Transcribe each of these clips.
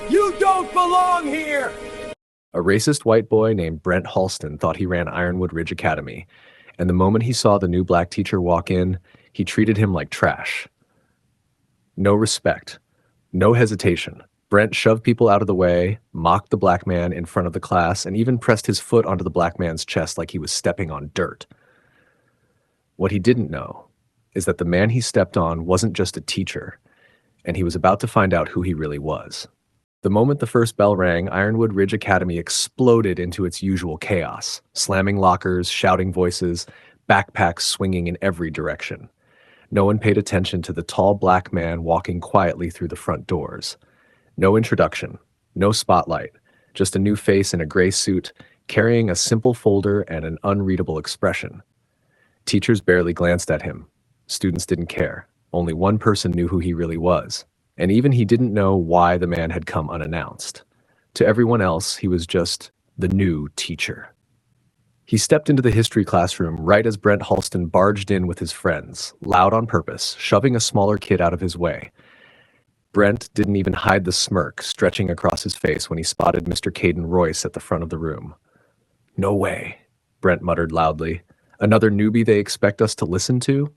You don't belong here! A racist white boy named Brent Halston thought he ran Ironwood Ridge Academy, and the moment he saw the new black teacher walk in, he treated him like trash. No respect, no hesitation. Brent shoved people out of the way, mocked the black man in front of the class, and even pressed his foot onto the black man's chest like he was stepping on dirt. What he didn't know is that the man he stepped on wasn't just a teacher, and he was about to find out who he really was. The moment the first bell rang, Ironwood Ridge Academy exploded into its usual chaos, slamming lockers, shouting voices, backpacks swinging in every direction. No one paid attention to the tall black man walking quietly through the front doors. No introduction, no spotlight, just a new face in a gray suit, carrying a simple folder and an unreadable expression. Teachers barely glanced at him. Students didn't care. Only one person knew who he really was. And even he didn't know why the man had come unannounced. To everyone else, he was just the new teacher. He stepped into the history classroom right as Brent Halston barged in with his friends, loud on purpose, shoving a smaller kid out of his way. Brent didn't even hide the smirk stretching across his face when he spotted Mr. Caden Royce at the front of the room. "No way," Brent muttered loudly. "Another newbie they expect us to listen to?"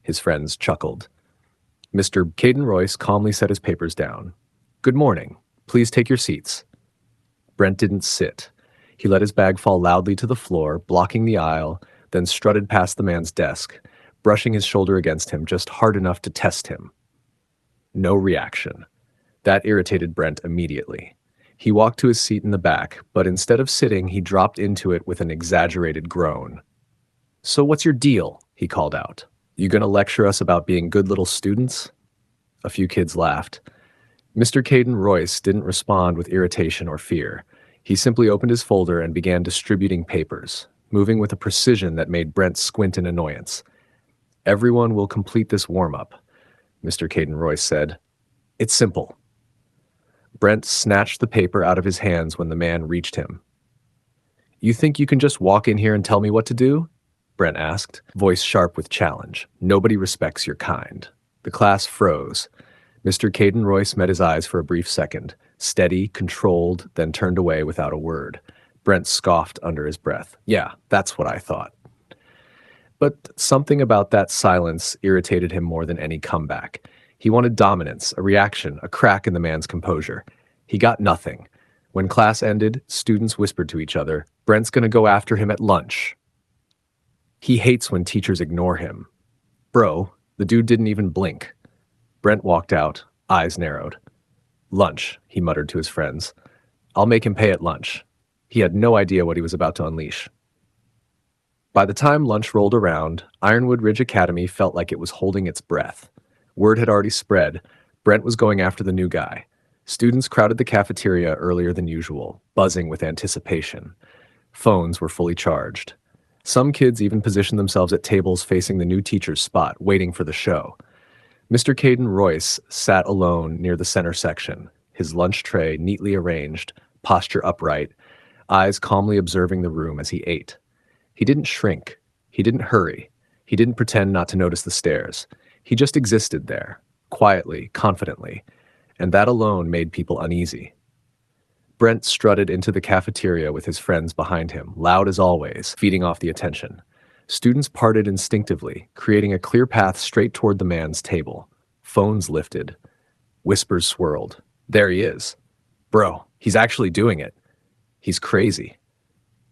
His friends chuckled. Mr. Caden Royce calmly set his papers down. "Good morning. Please take your seats." Brent didn't sit. He let his bag fall loudly to the floor, blocking the aisle, then strutted past the man's desk, brushing his shoulder against him just hard enough to test him. No reaction. That irritated Brent immediately. He walked to his seat in the back, but instead of sitting, he dropped into it with an exaggerated groan. "So what's your deal?" he called out. "You gonna lecture us about being good little students?" A few kids laughed. Mr. Caden Royce didn't respond with irritation or fear. He simply opened his folder and began distributing papers, moving with a precision that made Brent squint in annoyance. "Everyone will complete this warm-up," Mr. Caden Royce said. "It's simple." Brent snatched the paper out of his hands when the man reached him. "You think you can just walk in here and tell me what to do?" Brent asked, voice sharp with challenge. "Nobody respects your kind." The class froze. Mr. Caden Royce met his eyes for a brief second, steady, controlled, then turned away without a word. Brent scoffed under his breath. "Yeah, that's what I thought." But something about that silence irritated him more than any comeback. He wanted dominance, a reaction, a crack in the man's composure. He got nothing. When class ended, students whispered to each other, "Brent's gonna go after him at lunch." He hates when teachers ignore him. "Bro, the dude didn't even blink." Brent walked out, eyes narrowed. "Lunch," he muttered to his friends. "I'll make him pay at lunch." He had no idea what he was about to unleash. By the time lunch rolled around, Ironwood Ridge Academy felt like it was holding its breath. Word had already spread. Brent was going after the new guy. Students crowded the cafeteria earlier than usual, buzzing with anticipation. Phones were fully charged. Some kids even positioned themselves at tables facing the new teacher's spot, waiting for the show. Mr. Caden Royce sat alone near the center section, his lunch tray neatly arranged, posture upright, eyes calmly observing the room as he ate. He didn't shrink. He didn't hurry. He didn't pretend not to notice the stares. He just existed there, quietly, confidently, and that alone made people uneasy. Brent strutted into the cafeteria with his friends behind him, loud as always, feeding off the attention. Students parted instinctively, creating a clear path straight toward the man's table. Phones lifted. Whispers swirled. "There he is. Bro, he's actually doing it. He's crazy."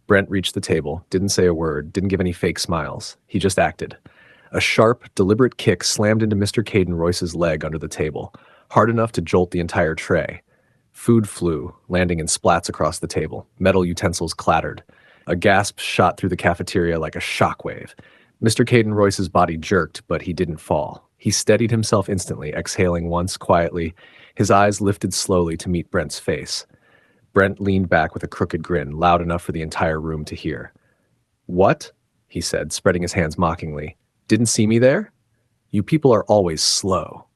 Brent reached the table, didn't say a word, didn't give any fake smiles. He just acted. A sharp, deliberate kick slammed into Mr. Caden Royce's leg under the table, hard enough to jolt the entire tray. Food flew, landing in splats across the table. Metal utensils clattered. A gasp shot through the cafeteria like a shockwave. Mr. Caden Royce's body jerked, but he didn't fall. He steadied himself instantly, exhaling once quietly. His eyes lifted slowly to meet Brent's face. Brent leaned back with a crooked grin, loud enough for the entire room to hear. "What?" he said, spreading his hands mockingly. "Didn't see me there? You people are always slow."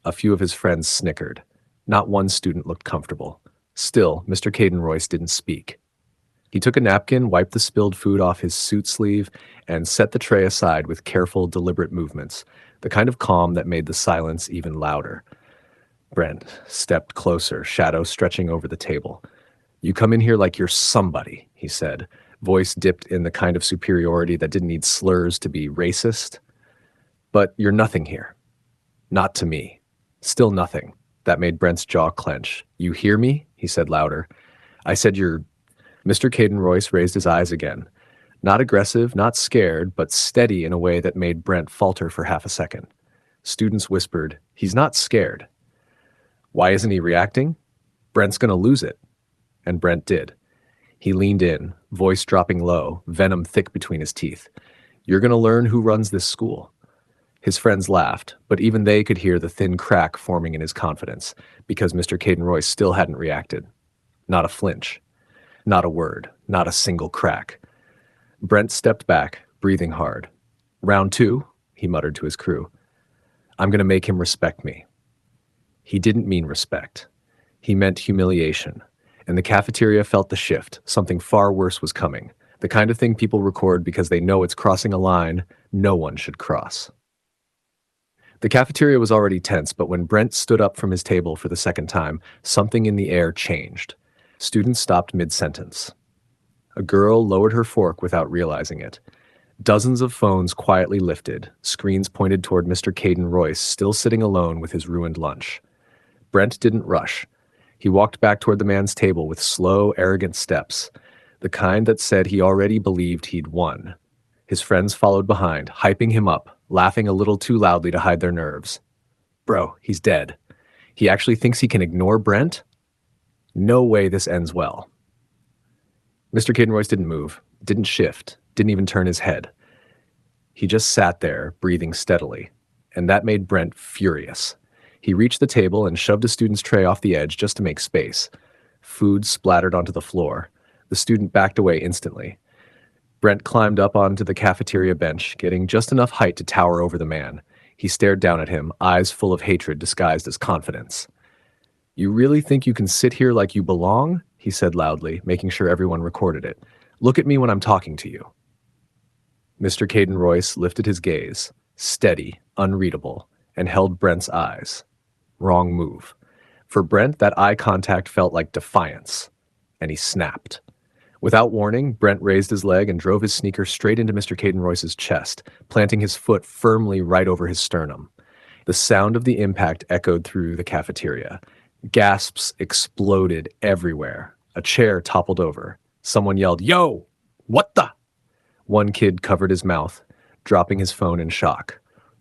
A few of his friends snickered. Not one student looked comfortable. Still, Mr. Caden Royce didn't speak. He took a napkin, wiped the spilled food off his suit sleeve, and set the tray aside with careful, deliberate movements, the kind of calm that made the silence even louder. Brent stepped closer, shadow stretching over the table. You come in here like you're somebody, he said, voice dipped in the kind of superiority that didn't need slurs to be racist. But you're nothing here. Not to me. Still nothing. That made Brent's jaw clench. You hear me? He said louder. I said you're... Mr. Caden Royce raised his eyes again. Not aggressive, not scared, but steady in a way that made Brent falter for half a second. Students whispered, he's not scared. Why isn't he reacting? Brent's gonna lose it. And Brent did. He leaned in, voice dropping low, venom thick between his teeth. You're gonna learn who runs this school. His friends laughed, but even they could hear the thin crack forming in his confidence, because Mr. Caden Royce still hadn't reacted. Not a flinch. Not a word. Not a single crack. Brent stepped back, breathing hard. Round two, he muttered to his crew. I'm going to make him respect me. He didn't mean respect. He meant humiliation. And the cafeteria felt the shift. Something far worse was coming. The kind of thing people record because they know it's crossing a line no one should cross. The cafeteria was already tense, but when Brent stood up from his table for the second time, something in the air changed. Students stopped mid-sentence. A girl lowered her fork without realizing it. Dozens of phones quietly lifted, screens pointed toward Mr. Caden Royce, still sitting alone with his ruined lunch. Brent didn't rush. He walked back toward the man's table with slow, arrogant steps, the kind that said he already believed he'd won. His friends followed behind, hyping him up, laughing a little too loudly to hide their nerves. Bro, he's dead. He actually thinks he can ignore Brent? No way this ends well. Mr. Caden Royce didn't move, didn't shift, didn't even turn his head. He just sat there, breathing steadily, and that made Brent furious. He reached the table and shoved a student's tray off the edge just to make space. Food splattered onto the floor. The student backed away instantly. Brent climbed up onto the cafeteria bench, getting just enough height to tower over the man. He stared down at him, eyes full of hatred disguised as confidence. You really think you can sit here like you belong? He said loudly, making sure everyone recorded it. Look at me when I'm talking to you. Mr. Caden Royce lifted his gaze, steady, unreadable, and held Brent's eyes. Wrong move. For Brent, that eye contact felt like defiance, and he snapped. Without warning, Brent raised his leg and drove his sneaker straight into Mr. Caden Royce's chest, planting his foot firmly right over his sternum. The sound of the impact echoed through the cafeteria. Gasps exploded everywhere. A chair toppled over. Someone yelled, "Yo! What the?" One kid covered his mouth, dropping his phone in shock.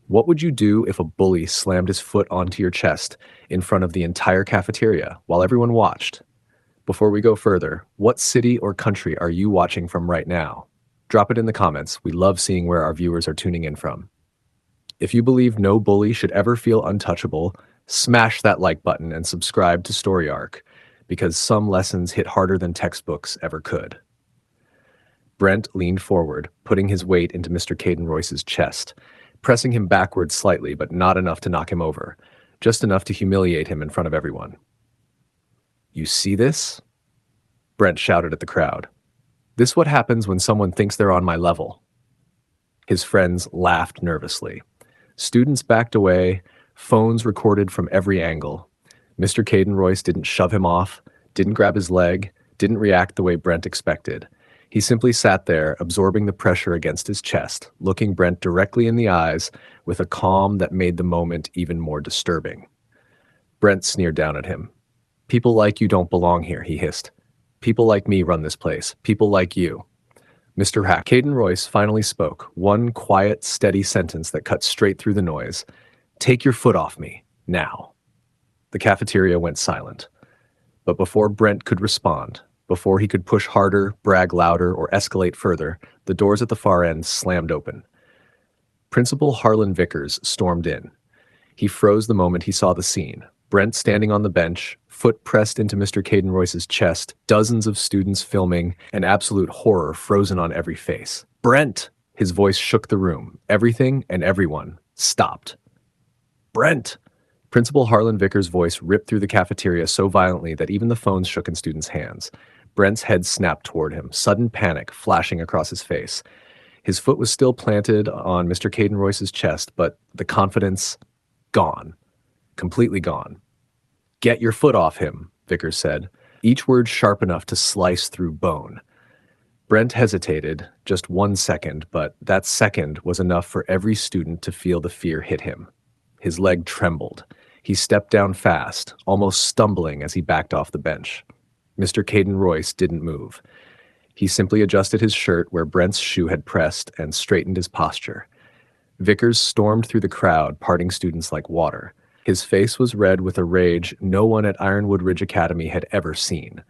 What would you do if a bully slammed his foot onto your chest in front of the entire cafeteria while everyone watched? Before we go further, what city or country are you watching from right now? Drop it in the comments. We love seeing where our viewers are tuning in from. If you believe no bully should ever feel untouchable, smash that like button and subscribe to Story Arc, because some lessons hit harder than textbooks ever could. Brent leaned forward, putting his weight into Mr. Caden Royce's chest, pressing him backward slightly, but not enough to knock him over, just enough to humiliate him in front of everyone. You see this? Brent shouted at the crowd. This what happens when someone thinks they're on my level. His friends laughed nervously. Students backed away, phones recorded from every angle. Mr. Caden Royce didn't shove him off, didn't grab his leg, didn't react the way Brent expected. He simply sat there, absorbing the pressure against his chest, looking Brent directly in the eyes with a calm that made the moment even more disturbing. Brent sneered down at him. People like you don't belong here, he hissed. People like me run this place. People like you. Mr. Caden Royce finally spoke, one quiet, steady sentence that cut straight through the noise. Take your foot off me, now. The cafeteria went silent. But before Brent could respond, before he could push harder, brag louder, or escalate further, the doors at the far end slammed open. Principal Harlan Vickers stormed in. He froze the moment he saw the scene. Brent standing on the bench, foot pressed into Mr. Caden Royce's chest, dozens of students filming, and absolute horror frozen on every face. Brent! His voice shook the room. Everything and everyone stopped. Brent! Principal Harlan Vickers' voice ripped through the cafeteria so violently that even the phones shook in students' hands. Brent's head snapped toward him, sudden panic flashing across his face. His foot was still planted on Mr. Caden Royce's chest, but the confidence gone. Completely gone. Get your foot off him, Vickers said, each word sharp enough to slice through bone. Brent hesitated just 1 second, but that second was enough for every student to feel the fear hit him. His leg trembled. He stepped down fast, almost stumbling as he backed off the bench. Mr. Caden Royce didn't move. He simply adjusted his shirt where Brent's shoe had pressed and straightened his posture. Vickers stormed through the crowd, parting students like water. His face was red with a rage no one at Ironwood Ridge Academy had ever seen.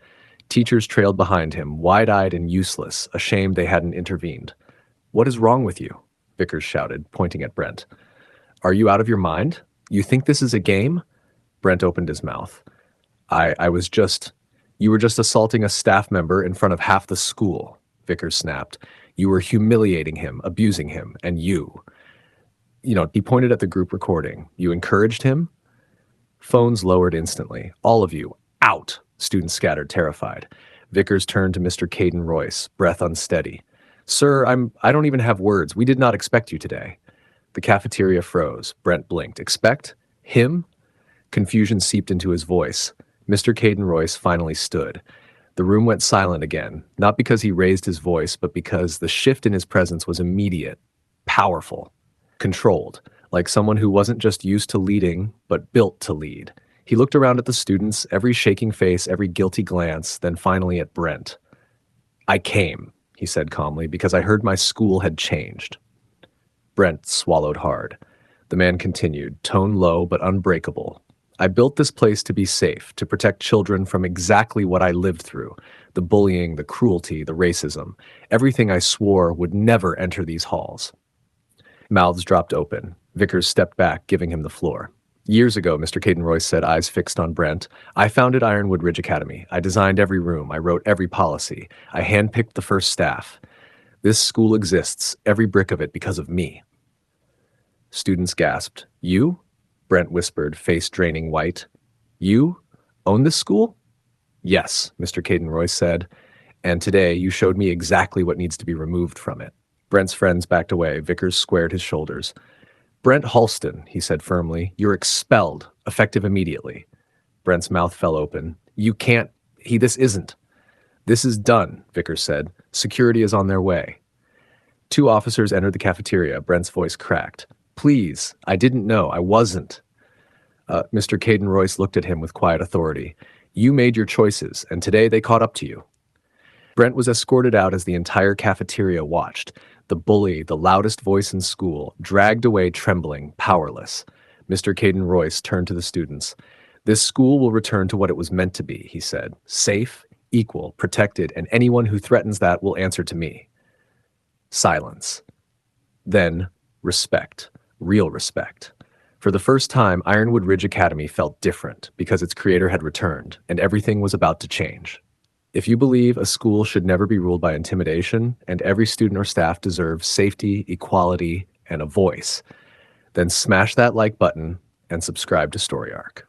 Teachers trailed behind him, wide-eyed and useless, ashamed they hadn't intervened. "What is wrong with you?" Vickers shouted, pointing at Brent. "Are you out of your mind? You think this is a game?" Brent opened his mouth. You were just assaulting a staff member in front of half the school," Vickers snapped. "You were humiliating him, abusing him, and he pointed at the group recording. You encouraged him?" Phones lowered instantly. "All of you, out!" Students scattered, terrified. Vickers turned to Mr. Caden Royce, breath unsteady. "Sir, I don't even have words. We did not expect you today." The cafeteria froze. Brent blinked. "Expect? Him?" Confusion seeped into his voice. Mr. Caden Royce finally stood. The room went silent again, not because he raised his voice, but because the shift in his presence was immediate, powerful, controlled, like someone who wasn't just used to leading, but built to lead. He looked around at the students, every shaking face, every guilty glance, then finally at Brent. "I came," he said calmly, "because I heard my school had changed." Brent swallowed hard. The man continued, tone low but unbreakable. "I built this place to be safe, to protect children from exactly what I lived through, the bullying, the cruelty, the racism, everything I swore would never enter these halls." Mouths dropped open. Vickers stepped back, giving him the floor. "Years ago," Mr. Caden Royce said, eyes fixed on Brent, "I founded Ironwood Ridge Academy. I designed every room. I wrote every policy. I handpicked the first staff. This school exists, every brick of it, because of me." Students gasped. "You?" Brent whispered, face draining white. "You own this school?" "Yes," Mr. Caden Royce said, "and today you showed me exactly what needs to be removed from it." Brent's friends backed away. Vickers squared his shoulders. "Brent Halston," he said firmly, "you're expelled, effective immediately." Brent's mouth fell open. "You can't, this isn't." "This is done," Vickers said. "Security is on their way." 2 officers entered the cafeteria. Brent's voice cracked. "Please, I didn't know. I wasn't." Mr. Caden Royce looked at him with quiet authority. "You made your choices, and today they caught up to you." Brent was escorted out as the entire cafeteria watched. The bully, the loudest voice in school, dragged away trembling, powerless. Mr. Caden Royce turned to the students. "This school will return to what it was meant to be," he said. "Safe, equal, protected, and anyone who threatens that will answer to me." Silence. Then, respect. Real respect. For the first time, Ironwood Ridge Academy felt different because its creator had returned, and everything was about to change. If you believe a school should never be ruled by intimidation, and every student or staff deserves safety, equality, and a voice, then smash that like button and subscribe to Story Arc.